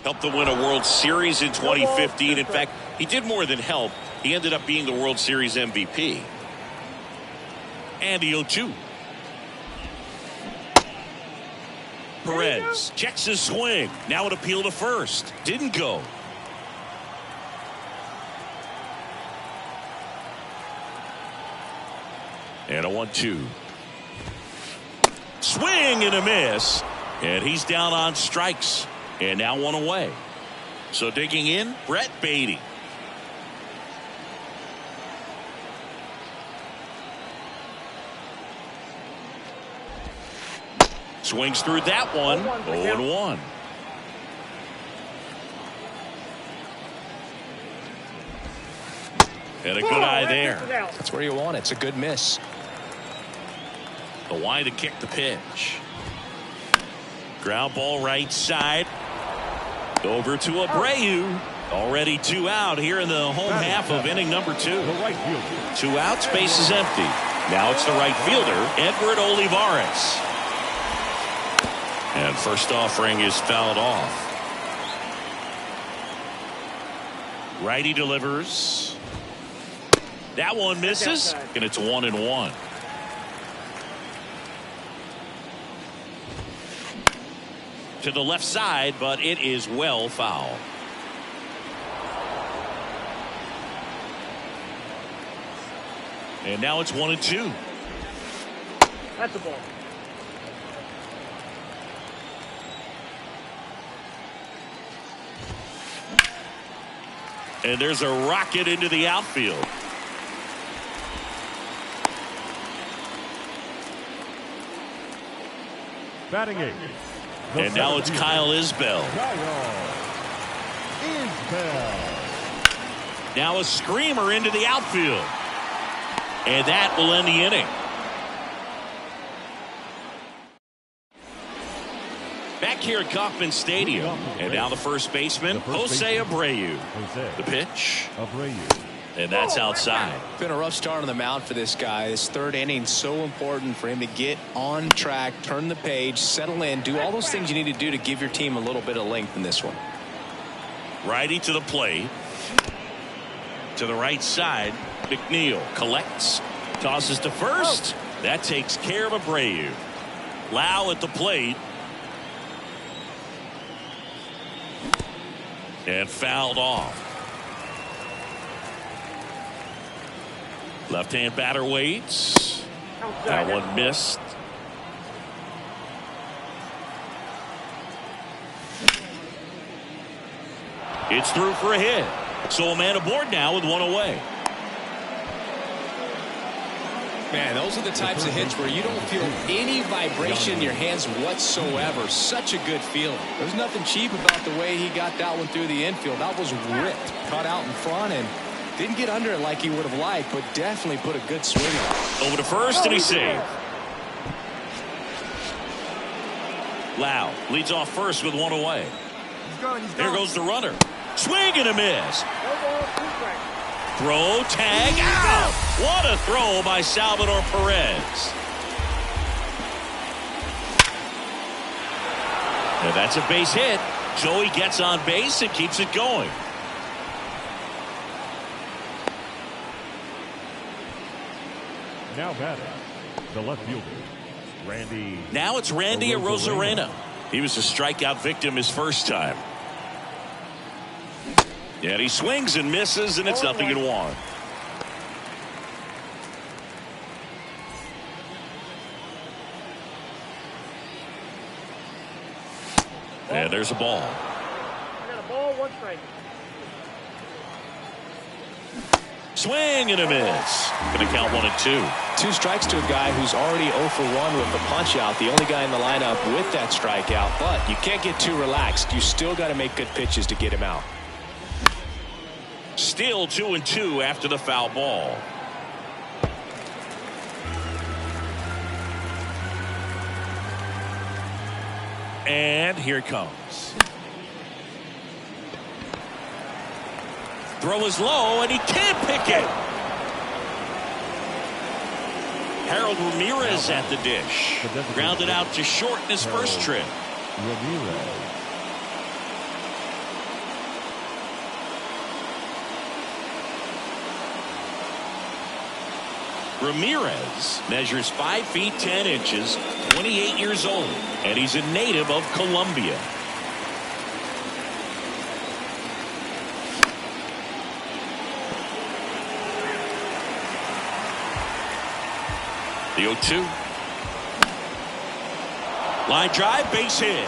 Helped them win a World Series in 2015. In fact, he did more than help. He ended up being the World Series MVP. And the 0-2. Perez checks his swing. Now an appeal to first. Didn't go. And a 1-2. Swing and a miss. And he's down on strikes. And now one away. So digging in, Brett Beatty. Swings through that one. 0-1. And a good eye there. That's where you want it. It's a good miss. The wide to kick the pitch. Ground ball right side. Over to Abreu. Already 2 out here in the home half of inning number 2. 2 outs, base is empty. Now it's the right fielder, Edward Olivares. And first offering is fouled off. Righty delivers. That one misses, and it's 1-1. To the left side, but it is well foul. And now it's 1-2. That's a ball. And there's a rocket into the outfield. Batting 8. And now it's Kyle Isbell. Now a screamer into the outfield. And that will end the inning. Back here at Kauffman Stadium. And now the first baseman, Jose Abreu. The pitch. And that's outside. Been a rough start on the mound for this guy. This third inning so important for him to get on track, turn the page, settle in, do all those things you need to do to give your team a little bit of length in this one. Righty to the plate. To the right side. McNeil collects. Tosses to first. That takes care of Abreu. Lau at the plate. And fouled off. Left-hand batter waits. That one missed. It's through for a hit. So a man aboard now with one away. Man, those are the types of hits where you don't feel any vibration in your hands whatsoever. Such a good feeling. There's nothing cheap about the way he got that one through the infield. That was ripped. Caught out in front and didn't get under it like he would have liked, but definitely put a good swing on. Over to first, and he's saved. Lau leads off first with one away. There goes the runner. Swing and a miss. Throw, tag, out! What a throw by Salvador Perez. And that's a base hit. Joey gets on base and keeps it going. Now batting, the left fielder, Randy. Now it's Randy Arozarena. He was a strikeout victim his first time. And he swings and misses, and it's 0-1. And there's a ball. I got a ball, 1 strike. Swing and a miss. Going to count 1-2. 2 strikes to a guy who's already 0 for 1 with the punch out. The only guy in the lineup with that strikeout. But you can't get too relaxed. You still got to make good pitches to get him out. Still 2-2 after the foul ball. And here it comes. Throw is low, and he can't pick it. Harold Ramirez at the dish. Grounded out to short in his first trip. Ramirez measures 5 feet 10 inches, 28 years old, and he's a native of Colombia. The 0-2. Line drive, base hit.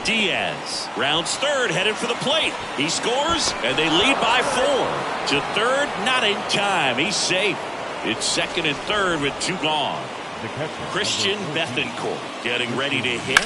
Diaz rounds third, headed for the plate. He scores, and they lead by 4. To third, not in time. He's safe. It's second and third with 2 gone. Christian Bethancourt getting ready to hit.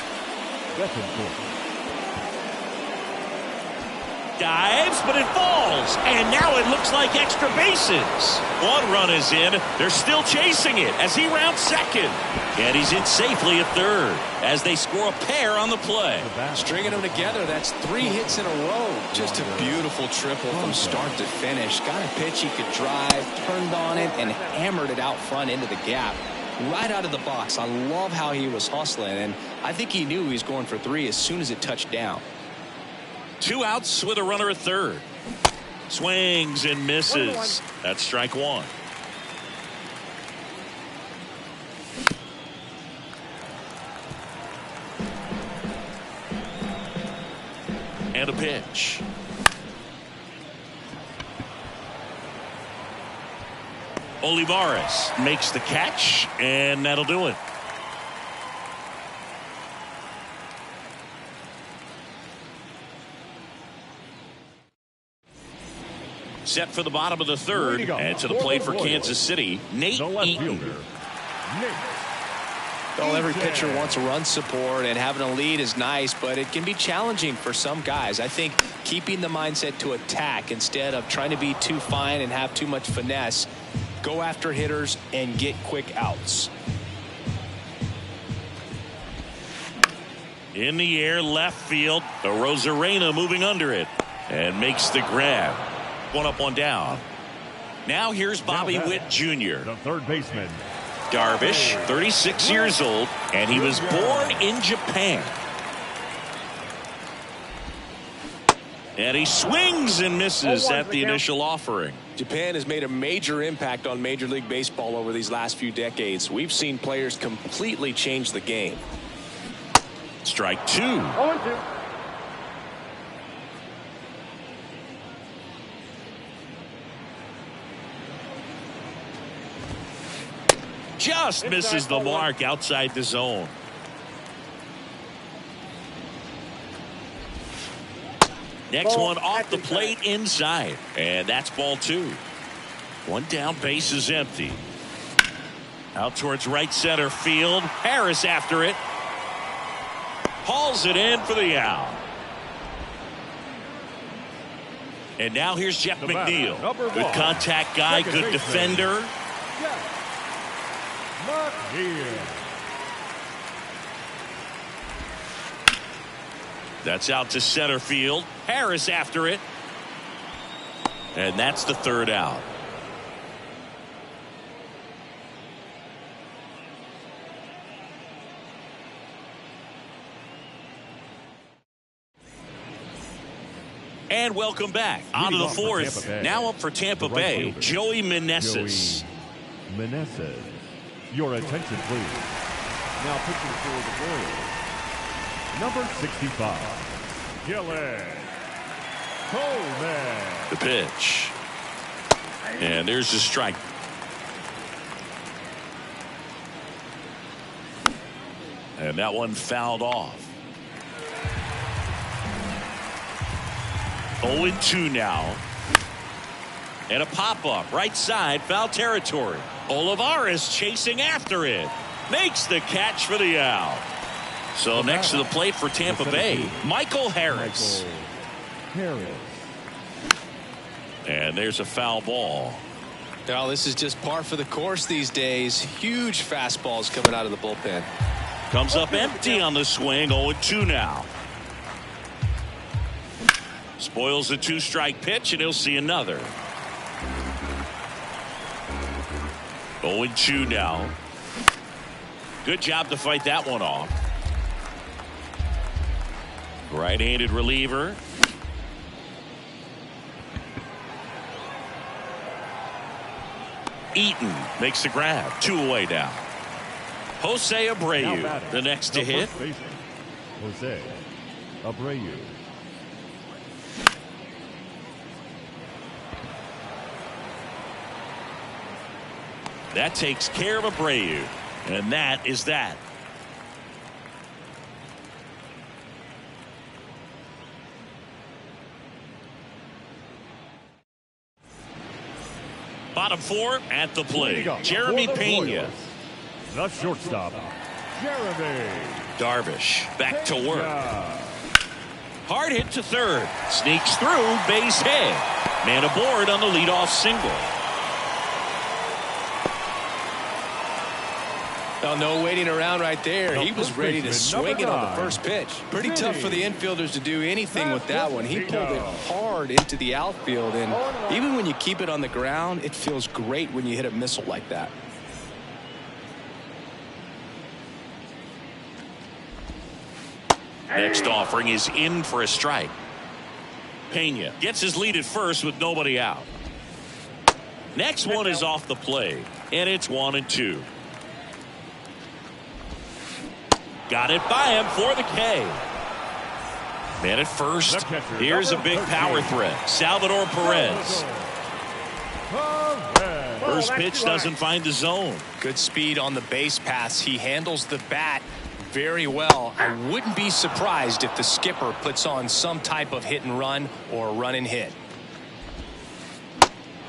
Dives, but it falls, and now it looks like extra bases. 1 run is in. They're still chasing it as he rounds second, and he's in safely at third as they score a pair on the play. Stringing them together, that's 3 hits in a row. Just a beautiful triple from start to finish. Got a pitch he could drive, turned on it, and hammered it out front into the gap. Right out of the box. I love how he was hustling, and I think he knew he was going for 3 as soon as it touched down. 2 outs with a runner at third. Swings and misses. That's strike 1. And a pitch. Olivares makes the catch, and that'll do it. Set for the bottom of the third, and to the plate for Kansas City, Nate Eaton. Well, every pitcher wants run support, and having a lead is nice, but it can be challenging for some guys. I think keeping the mindset to attack instead of trying to be too fine and have too much finesse, go after hitters and get quick outs. In the air, left field. The Rosarena moving under it and makes the grab. 1 up, 1 down. Now here's Bobby Witt Jr. The third baseman. Darvish, 36 years old, and he was born in Japan. And he swings and misses at the initial offering. Japan has made a major impact on Major League Baseball over these last few decades. We've seen players completely change the game. Strike 2. 0-2. Just misses the mark outside the zone. Next one off the plate inside, and that's ball 2. 1 down, base is empty. Out towards right center field. Harris after it. Hauls it in for the out. And now here's Jeff McNeil. Good contact guy, good defender. That's out to center field. Harris after it. And that's the 3rd out. And welcome back. On to the 4th. Now up for Tampa Bay, Joey Meneses. Meneses. Your attention, please. Now pitching for the Royals, number 65, Gillen Coleman. The pitch. And there's the strike. And that one fouled off. 0-2 now. And a pop-up right side, foul territory. Olivares chasing after it. Makes the catch for the out. So next to the plate for Tampa Bay, Michael Harris. And there's a foul ball. Now this is just par for the course these days. Huge fastballs coming out of the bullpen. Comes up empty on the swing. 0-2 now. Spoils the 2-strike pitch, and he'll see another. 0-2 now. Good job to fight that one off. Right-handed reliever. Eaton makes the grab. 2 away now. Jose Abreu, the next to hit. Jose Abreu. That takes care of Abreu. And that is that. Bottom 4 at the plate. Jeremy Pena. The shortstop, Jeremy. Darvish back to work. Hard hit to third. Sneaks through, base hit. Man aboard on the leadoff single. Well, no waiting around right there. He was ready to swing it on the first pitch. Pretty tough for the infielders to do anything with that one. He pulled it hard into the outfield, and even when you keep it on the ground, it feels great when you hit a missile like that. Next offering is in for a strike. Pena gets his lead at first with nobody out. Next one is off the plate, and it's 1-2. Got it by him for the K. Man at first. Here's a big power threat. Salvador Perez. First pitch doesn't find the zone. Good speed on the base pass. He handles the bat very well. I wouldn't be surprised if the skipper puts on some type of hit and run or a run and hit.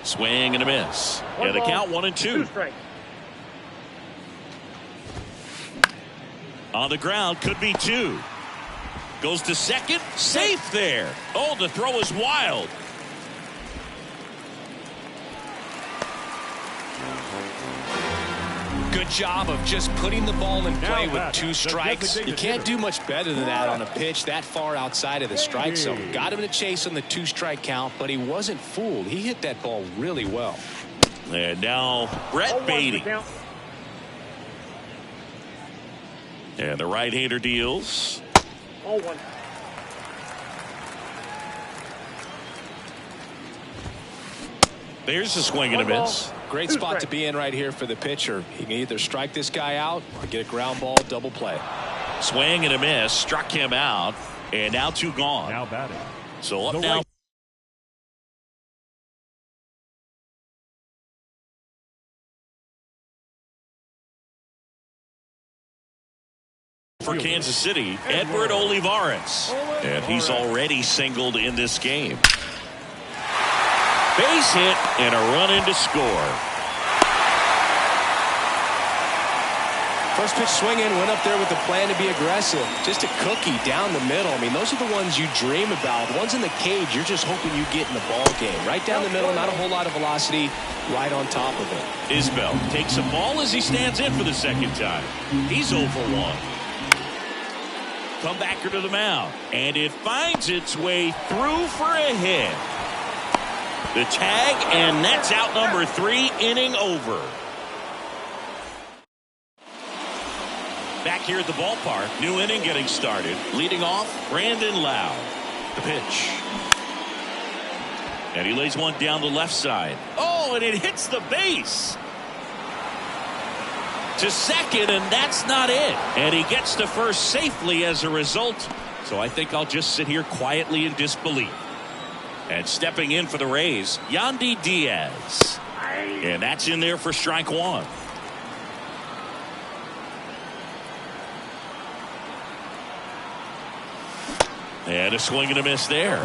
Swing and a miss. Yeah, the count 1-2. On the ground, could be 2. Goes to second, safe there. Oh, the throw is wild. Good job of just putting the ball in play with 2 strikes. You can't do much better than that on a pitch that far outside of the strike zone. Got him in a chase on the 2-strike count, but he wasn't fooled. He hit that ball really well. And now Brett Beatty. And the right-hander deals. 0-1. There's a swing and a miss. Great spot to be in right here for the pitcher. He can either strike this guy out or get a ground ball double play. Swing and a miss. Struck him out. And now 2 gone. Now batting. So up now for Kansas City, Edward Olivares. And he's already singled in this game. Base hit and a run in to score. First pitch swinging, went up there with the plan to be aggressive. Just a cookie down the middle. I mean, those are the ones you dream about. The ones in the cage, you're just hoping you get in the ball game. Right down the middle, not a whole lot of velocity, right on top of it. Isbell takes a ball as he stands in for the second time. He's 0 for 1. Comebacker to the mound, and it finds its way through for a hit. The tag, and that's out number 3, inning over. Back here at the ballpark, new inning getting started. Leading off, Brandon Lau. The pitch. And he lays one down the left side. Oh, and it hits the base. To second, and that's not it. And he gets to first safely as a result. So I think I'll just sit here quietly in disbelief. And stepping in for the Rays, Yandy Diaz. And that's in there for strike 1. And a swing and a miss there.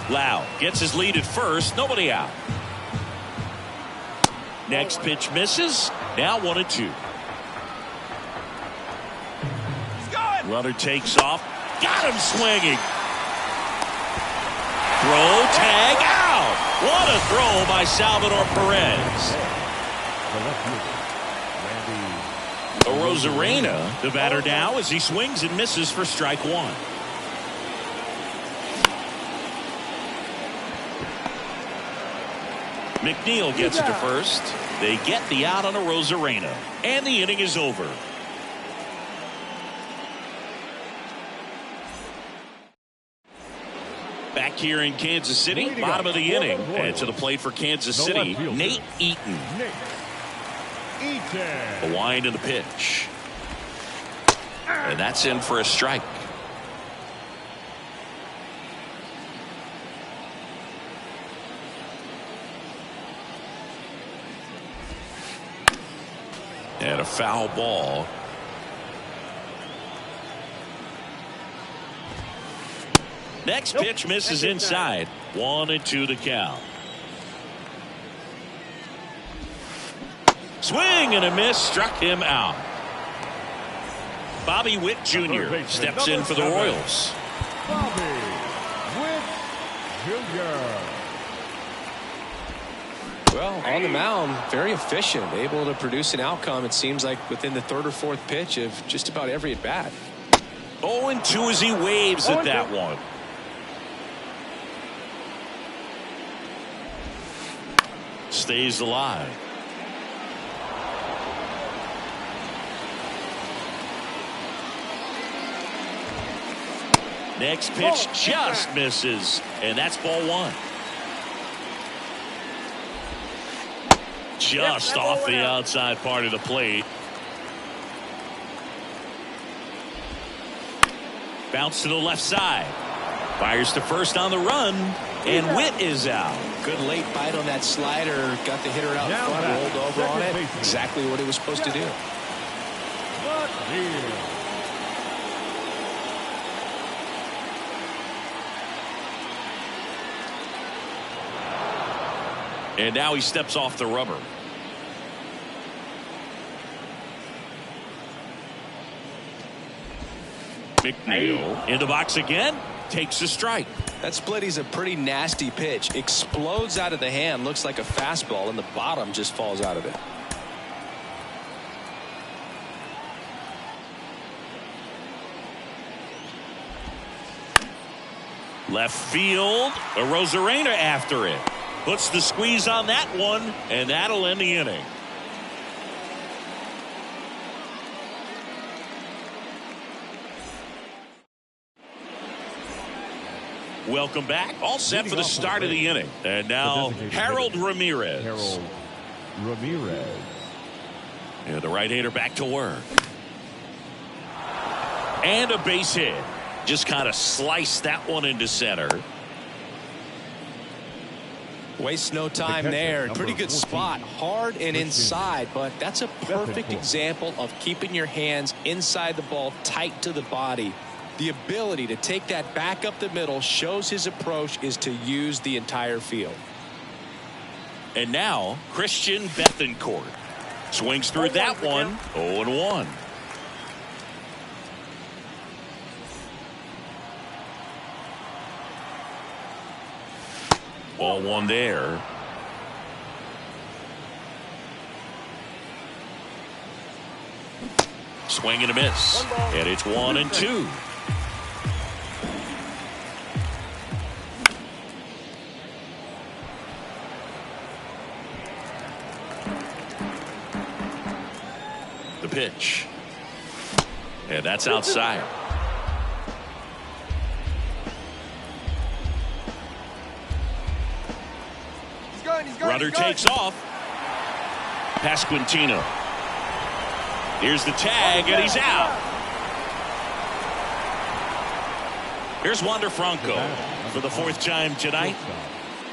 Lau gets his lead at first. Nobody out. Next pitch misses. Now 1-2. Runner takes off. Got him swinging. Throw, tag, out. What a throw by Salvador Perez. Arozarena, the batter now as he swings and misses for strike 1. McNeil gets it to first. They get the out on Arozarena, and the inning is over. here in Kansas City, bottom of the inning. And to the plate for Kansas City, Nate Eaton. The wind and the pitch. And that's in for a strike. And a foul ball. Next pitch misses inside. 1-2 the count. Swing and a miss, struck him out. Bobby Witt Jr. steps in for the Royals. Bobby Witt Jr. Well, on the mound, very efficient, able to produce an outcome, it seems like, within the third or fourth pitch of just about every at bat. 0-2 as he waves at that one. Stays alive. Next pitch just misses, and that's ball one. Just off the outside part of the plate. Bounce to the left side. Fires to first on the run, and Witt is out. Good late bite on that slider. Got the hitter out in front, rolled over on it. Exactly what he was supposed to do. And now he steps off the rubber. McNeil in the box again. Takes a strike. That split is a pretty nasty pitch. Explodes out of the hand. Looks like a fastball, and the bottom just falls out of it. Left field. A Rosarena after it. Puts the squeeze on that one, and that'll end the inning. Welcome back. All set for the start of the inning. And now Harold Ramirez. And the right-hander back to work. And a base hit. Just kind of sliced that one into center. Waste no time there. Pretty good spot. Hard and inside, but that's a perfect example of keeping your hands inside the ball, tight to the body. The ability to take that back up the middle shows his approach is to use the entire field. And now Christian Bethancourt swings through that one. 0-1. Ball one there. Swing and a miss. And it's 1-2. The pitch. And that's outside. Runner takes off. Pasquantino. Here's the tag, and he's out. Here's Wander Franco for the fourth time tonight.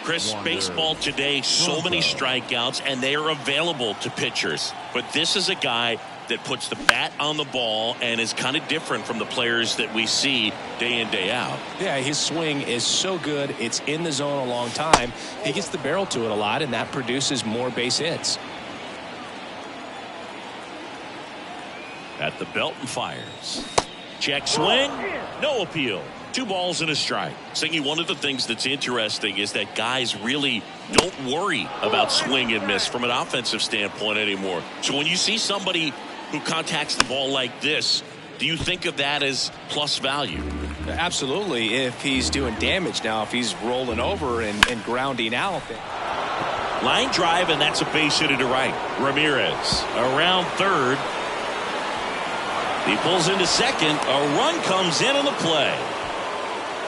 Chris, baseball today, so many strikeouts, and they are available to pitchers. But this is a guy that puts the bat on the ball and is kind of different from the players that we see day in, day out. Yeah, his swing is so good. It's in the zone a long time. He gets the barrel to it a lot, and that produces more base hits. At the belt and fires. Check swing. No appeal. 2 balls and a strike. Singy, one of the things that's interesting is that guys really don't worry about swing and miss from an offensive standpoint anymore. So when you see somebody who contacts the ball like this, do you think of that as plus value? Absolutely, if he's doing damage. Now, if he's rolling over and grounding out. Line drive, and that's a base hit to right. Ramirez around third. He pulls into second. A run comes in on the play.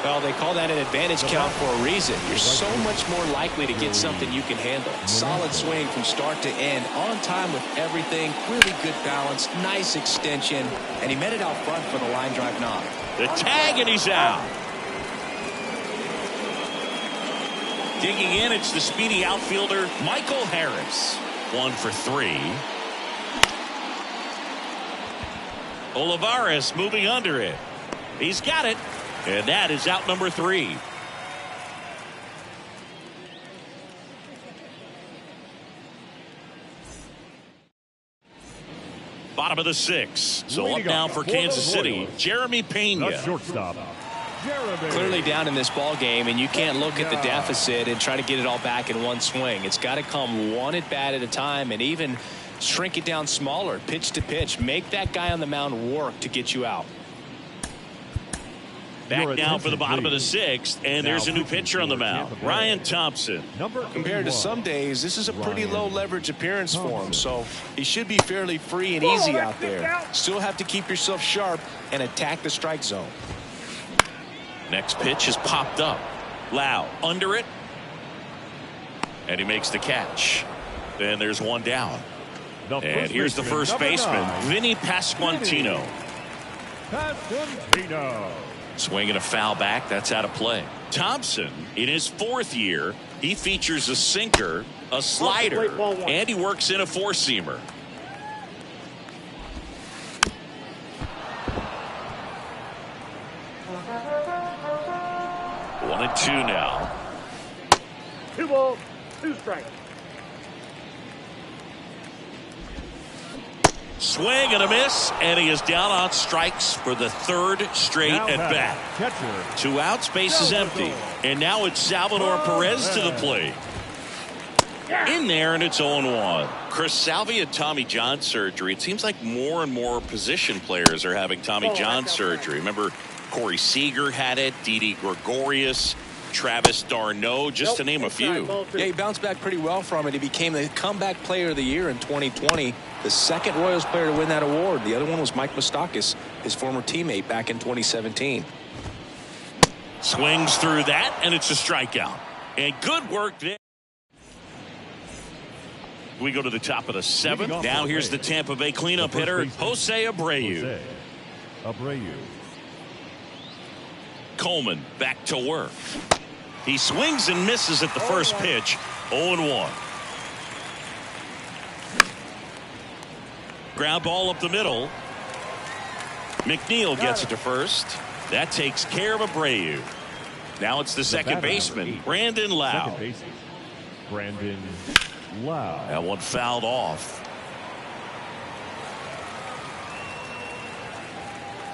Well, they call that an advantage count for a reason. You're so much more likely to get something you can handle. Solid swing from start to end, on time with everything, really good balance, nice extension, and he met it out front for the line drive knock. The tag, and he's out. Digging in, it's the speedy outfielder, Michael Harris. 1 for 3. Olivares moving under it. He's got it. And that is out number 3. Bottom of the 6th. So up now for Kansas City, Jeremy Pena. Shortstop. Clearly down in this ball game, and you can't look at the deficit and try to get it all back in one swing. It's got to come one at bat at a time, and even shrink it down smaller, pitch to pitch. Make that guy on the mound work to get you out. Back now for the bottom of the 6th, and there's a new pitcher on the mound, Ryan Thompson. Compared to some days, this is a pretty low leverage appearance for him, so he should be fairly free and easy out there. Still have to keep yourself sharp and attack the strike zone. Next pitch is popped up. Lau under it, and he makes the catch. Then there's one down. And here's the first baseman, Vinny Pasquantino. Swinging a foul back. That's out of play. Thompson, in his 4th year, he features a sinker, a slider, and he works in a 4-seamer. One and 2 now. 2 balls, 2 strikes. Swing and a miss, and he is down on strikes for the 3rd straight at bat. 2 outs, base is empty. And now it's Salvador Perez to the plate. In there, and it's 0-1. Chris, Salvi had Tommy John surgery. It seems like more and more position players are having Tommy John surgery. Remember, Corey Seager had it, Didi Gregorius, Travis d'Arnaud, just to name a few. Yeah, he bounced back pretty well from it. He became the comeback player of the year in 2020. The 2nd Royals player to win that award. The other one was Mike Moustakas, his former teammate back in 2017. Swings through that, and it's a strikeout. And good work there. We go to the top of the 7th. Now here's the Tampa Bay cleanup hitter, Jose Abreu. Coleman back to work. He swings and misses at the first pitch. 0-1. Ground ball up the middle. McNeil gets it to first. That takes care of Abreu. Now it's the second baseman, Brandon Lau. That one fouled off.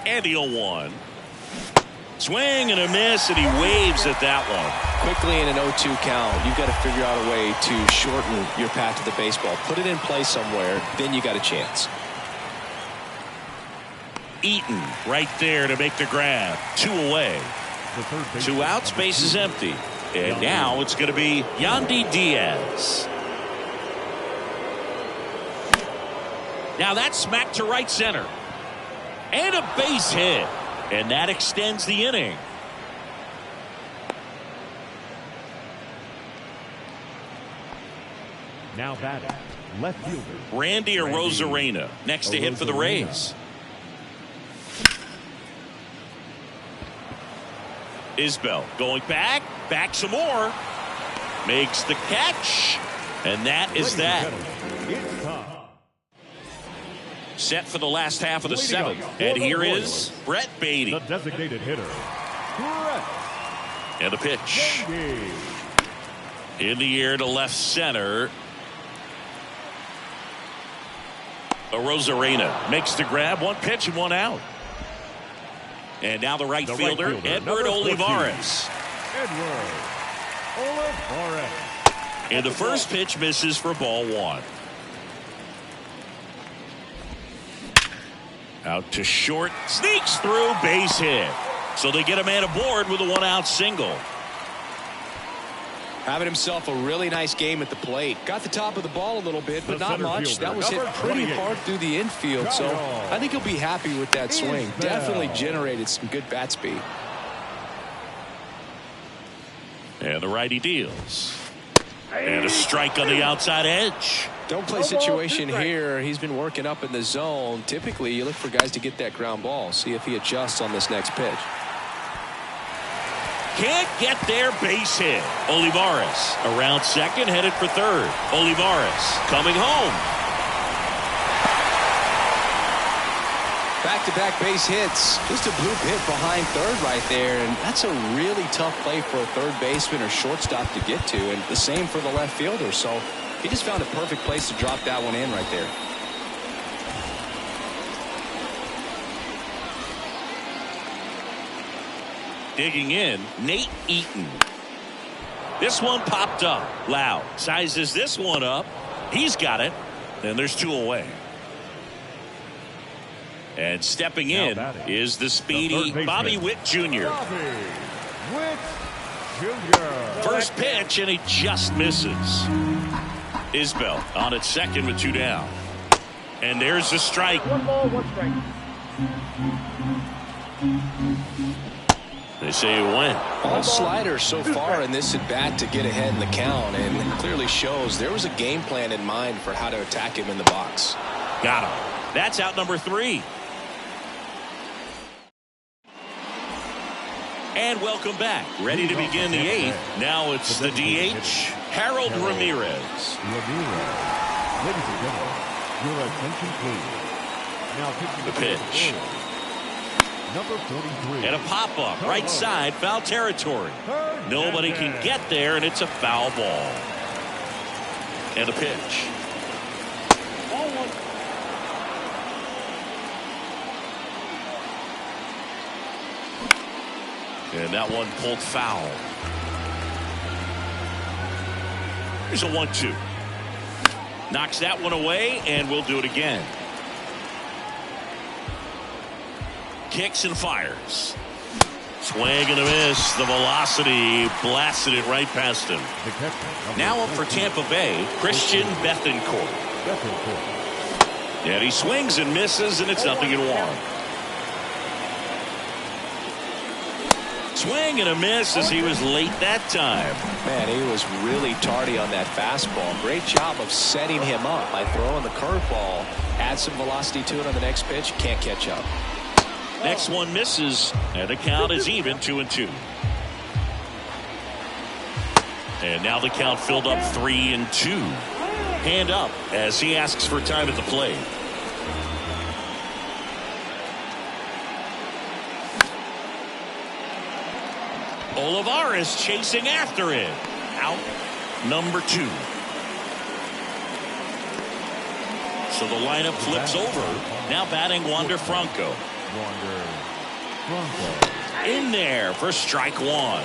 And the 0-1. Swing and a miss, and he waves at that one. Quickly in an 0-2 count, you've got to figure out a way to shorten your path to the baseball. Put it in play somewhere, then you got a chance. Eaton right there to make the grab. 2 away. 2 outs, base is empty. And now it's going to be Yandy Diaz. Now that's smacked to right center. And a base hit. And that extends the inning. Now batting, left fielder Randy Arozarena next to hit for the Rays. Isbell going back some more. Makes the catch. And that is that. Set for the last half of the 7th. And here is Brett Beatty. The designated hitter, Brett. And a pitch. In the air to left center. Arozarena makes the grab. 1 pitch and 1 out. And now the right fielder, Edward Olivares. And the first pitch misses for ball 1. Out to short, sneaks through, base hit. So they get a man aboard with a 1-out single. Having himself a really nice game at the plate. Got the top of the ball a little bit, but not much. That was hit pretty hard through the infield, so I think he'll be happy with that swing. Definitely generated some good bat speed. And the righty deals. And a strike on the outside edge. Don't play situation here. He's been working up in the zone. Typically, you look for guys to get that ground ball. See if he adjusts on this next pitch. Can't get there, base hit. Olivares around second, headed for third. Olivares coming home. Back-to-back base hits. Just a bloop hit behind third right there, and that's a really tough play for a third baseman or shortstop to get to, and the same for the left fielder. So he just found a perfect place to drop that one in right there. Digging in, Nate Eaton. This one popped up. Loud sizes this one up. He's got it, and there's two away. And stepping in is the speedy Bobby Witt Jr. First pitch, and he just misses. Isbell on at second with two down. And there's the strike. 1 ball, 1 strike. They say it went. All sliders so far in this at bat to get ahead in the count, and it clearly shows there was a game plan in mind for how to attack him in the box. Got him. That's out number 3. And welcome back. Ready to begin the 8th. Now it's the DH, Harold Ramirez. Ladies and gentlemen, your attention please. Now The pitch. Number 43. And a pop-up, right side, foul territory. Nobody can get there, and it's a foul ball. And a pitch. Ball 1. And that one pulled foul. Here's a 1-2. Knocks that one away, and we'll do it again. Kicks and fires. Swing and a miss. The velocity blasted it right past him. Now up for Tampa Bay, Christian Bethancourt. And he swings and misses, and it's 0-1. Swing and a miss as he was late that time. Man, he was really tardy on that fastball. Great job of setting him up by throwing the curveball. Add some velocity to it on the next pitch. Can't catch up. Next one misses, and the count is even 2-2. And now the count filled up 3-2. Hand up as he asks for time at the plate. Olivares chasing after it. Out number 2. So the lineup flips over. Now batting Wander Franco. In there for strike 1.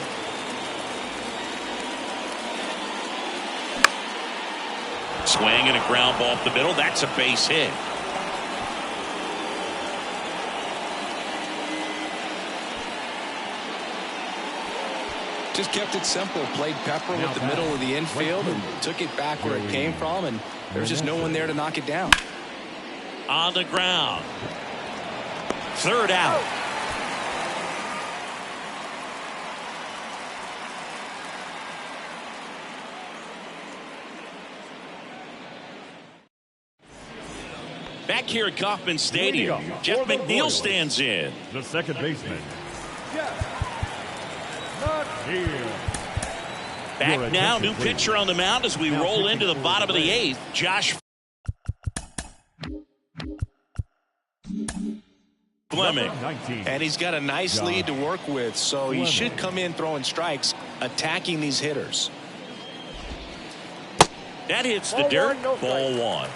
Swing and a ground ball up the middle. That's a base hit. Just kept it simple. Played pepper with the middle of the infield and took it back where it came from, and there's just no one there to knock it down. On the ground. Third out. Back here at Kauffman Stadium, Jeff McNeil stands in. The second baseman, Jeff McNeil. Back now, new pitcher on the mound as we roll into the bottom of the 8th. Josh Fleming. And he's got a nice lead to work with, so he should come in throwing strikes, attacking these hitters. That hits the dirt. Ball 1.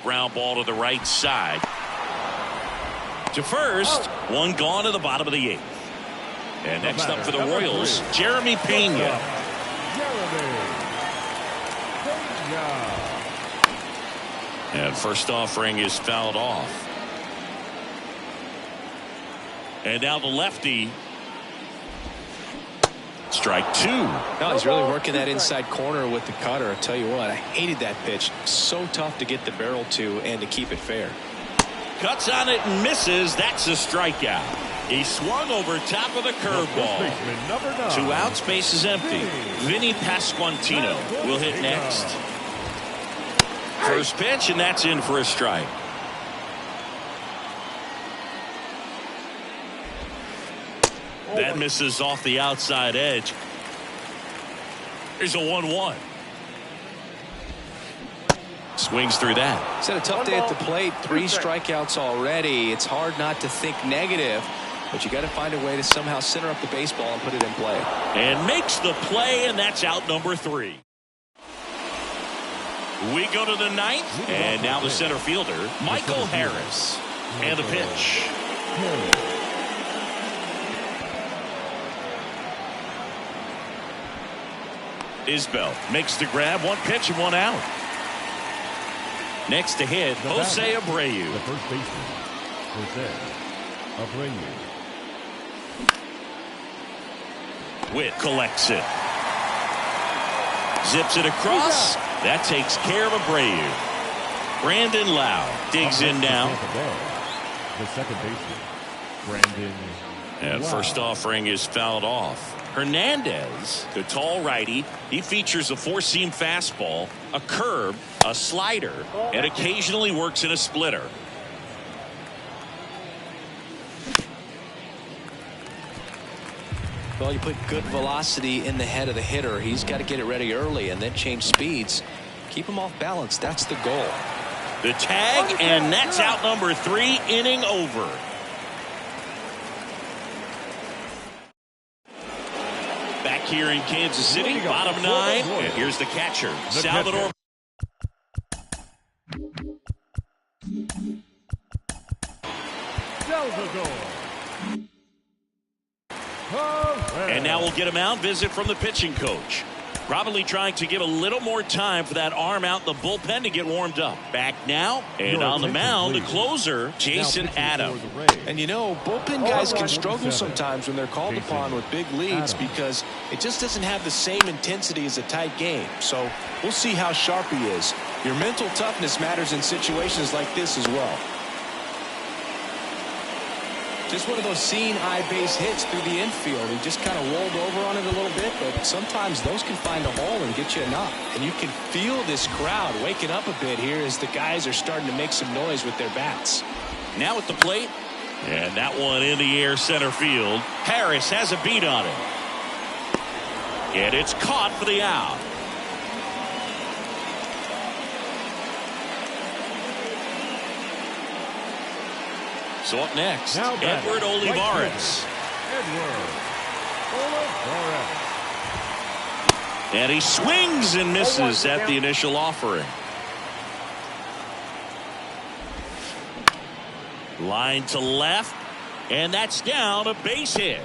Ground ball to the right side. To first. One gone to the bottom of the 8th. And next up for the Royals, Jeremy Pena. And first offering is fouled off. And now the lefty. Strike 2. No, he's really working that inside corner with the cutter. I tell you what, I hated that pitch. So tough to get the barrel to and to keep it fair. Cuts on it and misses. That's a strikeout. He swung over top of the curveball. 2 outs, base is empty. Vinny Pasquantino will hit next. First pitch, and that's in for a strike. That misses off the outside edge. Here's a 1-1. Swings through that. He's had a tough day at the plate. 3 strikeouts already. It's hard not to think negative, but you got to find a way to somehow center up the baseball and put it in play. And makes the play, and that's out number 3. We go to the 9th, and now the center fielder, Michael Harris. And the pitch. Isbell makes the grab. 1 pitch and 1 out. Next to hit, Jose Abreu. The first baseman, Jose Abreu. Witt collects it. Zips it across. That takes care of Abreu. Brandon Lau digs in now. The second baseman, Brandon. And first offering is fouled off. Hernandez, the tall righty, he features a 4-seam fastball, a curve, a slider, and occasionally works in a splitter. Well, you put good velocity in the head of the hitter. He's got to get it ready early and then change speeds. Keep him off balance. That's the goal. The tag, and that's out number 3, inning over. Back here in Kansas City, bottom 9, and here's the catcher, Salvador. And now we'll get him out. Visit from the pitching coach. Probably trying to give a little more time for that arm out in the bullpen to get warmed up. Back now, and on the mound, the closer, Jason Adam. And you know, bullpen guys can struggle sometimes when they're called upon with big leads because it just doesn't have the same intensity as a tight game. So we'll see how sharp he is. Your mental toughness matters in situations like this as well. Just one of those seeing eye base hits through the infield. He just kind of rolled over on it a little bit, but sometimes those can find a hole and get you a knock. And you can feel this crowd waking up a bit here as the guys are starting to make some noise with their bats. Now at the plate, and that one in the air center field. Harris has a beat on it. And it's caught for the out. So up next, Edward Olivares. And he swings and misses at the initial offering. Line to left, and that's down, a base hit.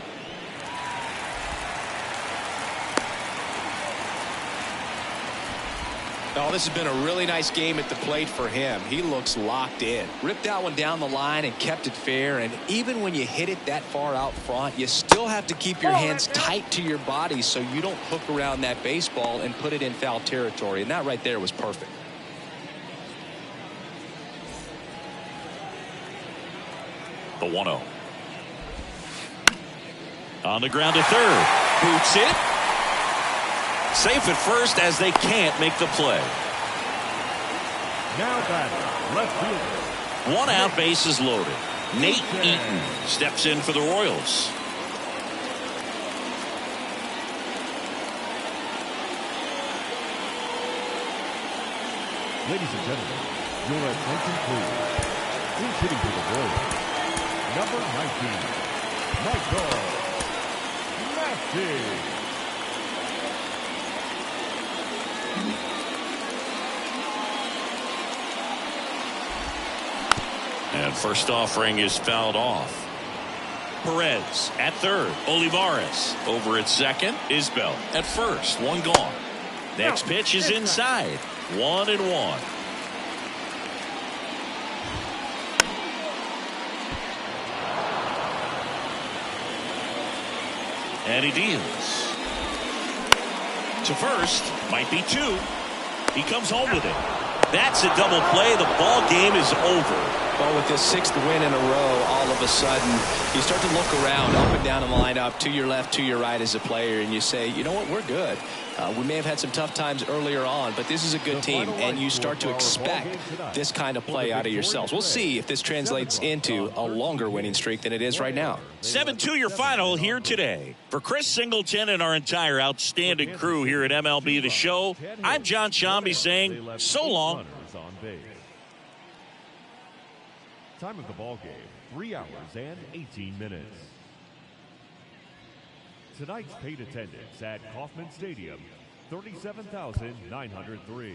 Oh, this has been a really nice game at the plate for him. He looks locked in. Ripped that one down the line and kept it fair. And even when you hit it that far out front, you still have to keep your hands tight to your body so you don't hook around that baseball and put it in foul territory. And that right there was perfect. The 1-0. On the ground to third. Boots it. Safe at first as they can't make the play. Now batting, left fielder. 1 out, bases loaded. Nate Eaton steps in for the Royals. Ladies and gentlemen, your attention please. Who's hitting for the Royals? Number 19, Michael Massey. And first offering is fouled off. Perez at third. Olivares over at second. Isbell at first. 1 gone. Next pitch is inside. 1-1. And he deals. To first. Might be 2. He comes home with it. That's a double play. The ball game is over. Well, with this 6th win in a row, all of a sudden, you start to look around up and down the lineup, to your left, to your right as a player, and you say, you know what, we're good. We may have had some tough times earlier on, but this is a good team, and you start to expect this kind of play out of yourselves. We'll see if this translates into a longer winning streak than it is right now. 7-2 your final here today. For Chris Singleton and our entire outstanding crew here at MLB The Show, I'm John Shambi saying so long. Time of the ball game, 3 hours and 18 minutes. Tonight's paid attendance at Kauffman Stadium, 37,903.